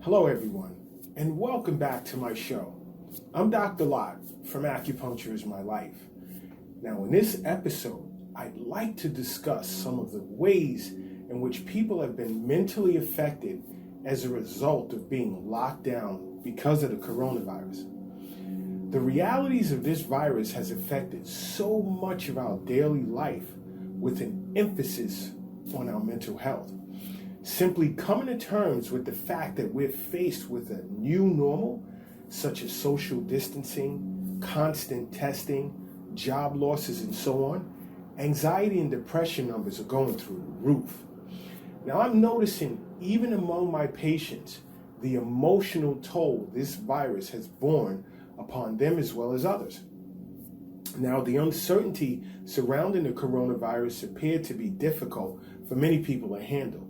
Hello everyone, and welcome back to my show. I'm Dr. Lott from Acupuncture is My Life. Now in this episode, I'd like to discuss some of the ways in which people have been mentally affected as a result of being locked down because of the coronavirus. The realities of this virus has affected so much of our daily life with an emphasis on our mental health. Simply coming to terms with the fact that we're faced with a new normal, such as social distancing, constant testing, job losses, and so on, anxiety and depression numbers are going through the roof. Now, I'm noticing, even among my patients, the emotional toll this virus has borne upon them as well as others. Now, the uncertainty surrounding the coronavirus appeared to be difficult for many people to handle.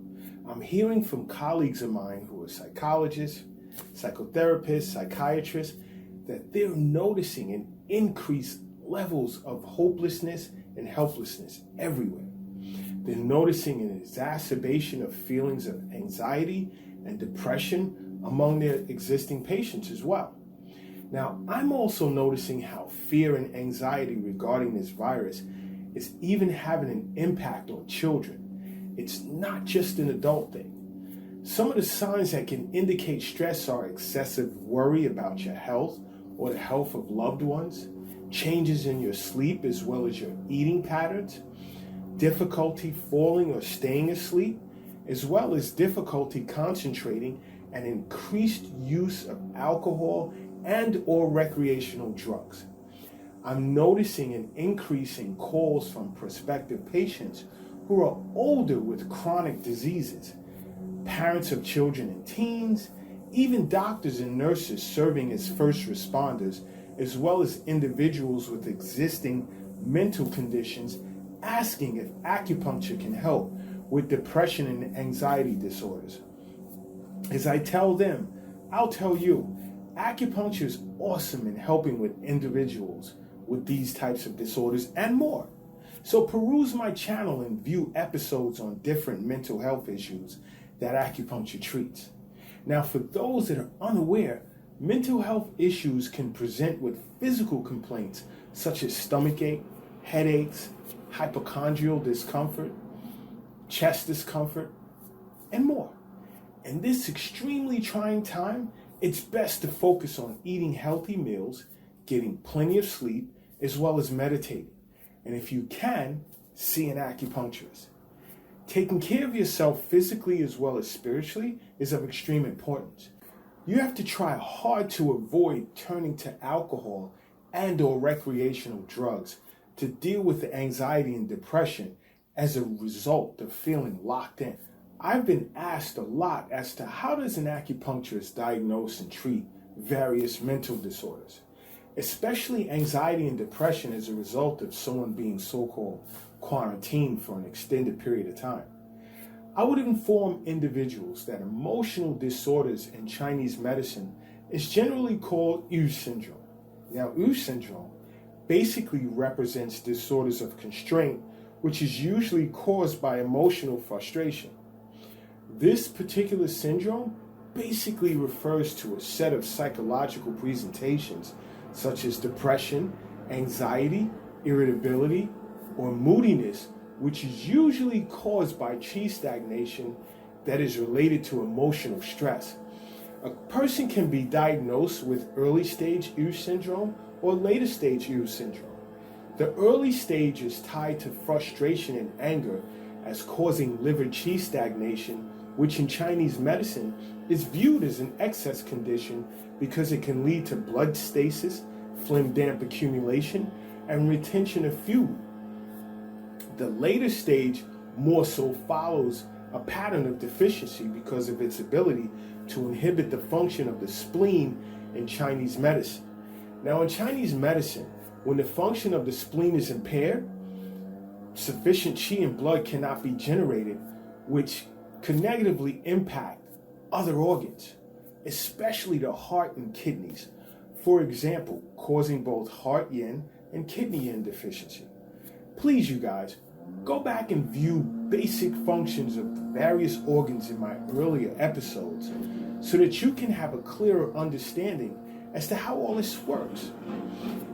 I'm hearing from colleagues of mine who are psychologists, psychotherapists, psychiatrists, that they're noticing an increased levels of hopelessness and helplessness everywhere. They're noticing an exacerbation of feelings of anxiety and depression among their existing patients as well. Now, I'm also noticing how fear and anxiety regarding this virus is even having an impact on children. It's not just an adult thing. Some of the signs that can indicate stress are excessive worry about your health or the health of loved ones, changes in your sleep as well as your eating patterns, difficulty falling or staying asleep, as well as difficulty concentrating, and increased use of alcohol and or recreational drugs. I'm noticing an increase in calls from prospective patients who are older with chronic diseases, parents of children and teens, even doctors and nurses serving as first responders, as well as individuals with existing mental conditions asking if acupuncture can help with depression and anxiety disorders. As I tell them, I'll tell you, acupuncture is awesome in helping with individuals with these types of disorders and more. So peruse my channel and view episodes on different mental health issues that acupuncture treats. Now, for those that are unaware, mental health issues can present with physical complaints such as stomachache, headaches, hypochondrial discomfort, chest discomfort, and more. In this extremely trying time, it's best to focus on eating healthy meals, getting plenty of sleep, as well as meditating. And if you can, see an acupuncturist. Taking care of yourself physically as well as spiritually is of extreme importance. You have to try hard to avoid turning to alcohol and or recreational drugs to deal with the anxiety and depression as a result of feeling locked in. I've been asked a lot as to how does an acupuncturist diagnose and treat various mental disorders, especially anxiety and depression as a result of someone being so-called quarantined for an extended period of time. I would inform individuals that emotional disorders in Chinese medicine is generally called Yu syndrome. Now, Yu syndrome basically represents disorders of constraint, which is usually caused by emotional frustration. This particular syndrome basically refers to a set of psychological presentations such as depression, anxiety, irritability, or moodiness, which is usually caused by qi stagnation that is related to emotional stress. A person can be diagnosed with early stage Yu syndrome or later stage Yu syndrome. The early stage is tied to frustration and anger as causing liver qi stagnation, which in Chinese medicine is viewed as an excess condition because it can lead to blood stasis, phlegm damp accumulation, and retention of fluid. The later stage more so follows a pattern of deficiency because of its ability to inhibit the function of the spleen in Chinese medicine. Now, in Chinese medicine, when the function of the spleen is impaired, sufficient qi and blood cannot be generated, which could negatively impact other organs, especially the heart and kidneys. For example, causing both heart yin and kidney yin deficiency. Please, you guys, Go back and view basic functions of the various organs in my earlier episodes so that you can have a clearer understanding as to how all this works.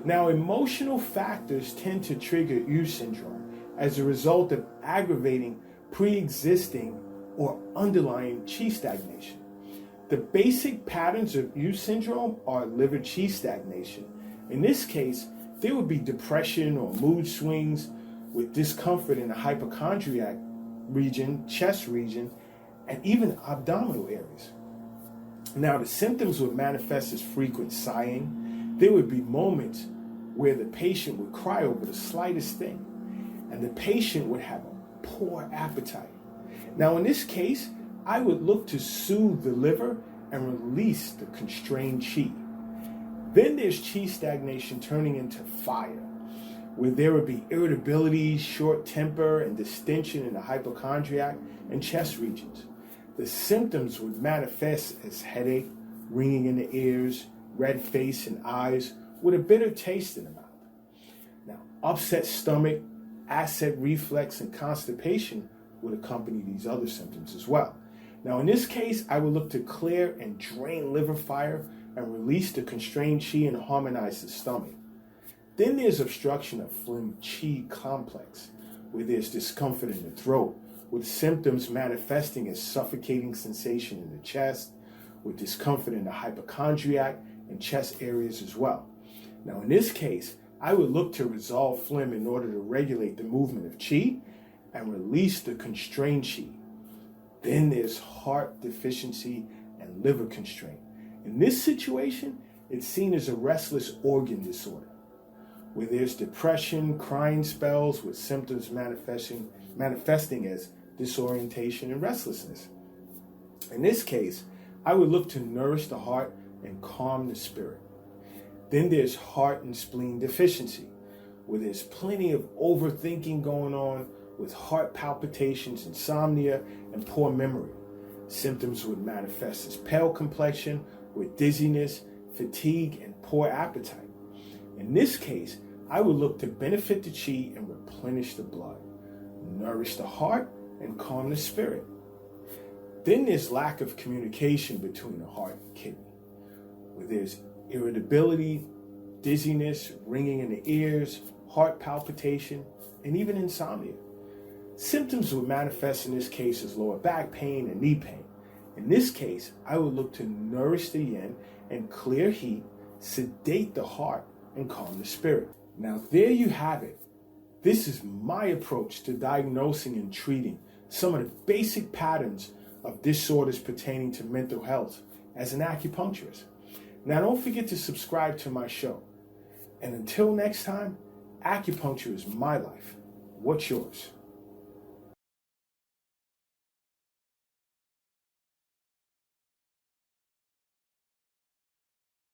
Now, emotional factors tend to trigger U syndrome as a result of aggravating pre-existing or underlying qi stagnation. The basic patterns of U syndrome are liver qi stagnation. In this case, there would be depression or mood swings with discomfort in the hypochondriac region, chest region, and even abdominal areas. Now, the symptoms would manifest as frequent sighing. There would be moments where the patient would cry over the slightest thing, and the patient would have a poor appetite. Now, in this case, I would look to soothe the liver and release the constrained qi. Then there's qi stagnation turning into fire, where there would be irritability, short temper, and distension in the hypochondriac and chest regions. The symptoms would manifest as headache, ringing in the ears, red face and eyes, with a bitter taste in the mouth. Now, upset stomach, acid reflux, and constipation would accompany these other symptoms as well. Now, in this case, I would look to clear and drain liver fire and release the constrained qi and harmonize the stomach. Then there's obstruction of phlegm qi complex, where there's discomfort in the throat, with symptoms manifesting as suffocating sensation in the chest, with discomfort in the hypochondriac and chest areas as well. Now, in this case, I would look to resolve phlegm in order to regulate the movement of qi and release the constrained qi. Then there's heart deficiency and liver constraint. In this situation, it's seen as a restless organ disorder, where there's depression, crying spells with symptoms manifesting as disorientation and restlessness. In this case, I would look to nourish the heart and calm the spirit. Then there's heart and spleen deficiency, where there's plenty of overthinking going on with heart palpitations, insomnia, and poor memory. Symptoms would manifest as pale complexion with dizziness, fatigue, and poor appetite. In this case, I would look to benefit the qi and replenish the blood, nourish the heart, and calm the spirit. Then there's lack of communication between the heart and kidney, where there's irritability, dizziness, ringing in the ears, heart palpitation, and even insomnia. Symptoms would manifest in this case as lower back pain and knee pain. In this case, I would look to nourish the yin and clear heat, sedate the heart, and calm the spirit. Now, there you have it. This is my approach to diagnosing and treating some of the basic patterns of disorders pertaining to mental health as an acupuncturist. Now, don't forget to subscribe to my show. And until next time, acupuncture is my life. What's yours?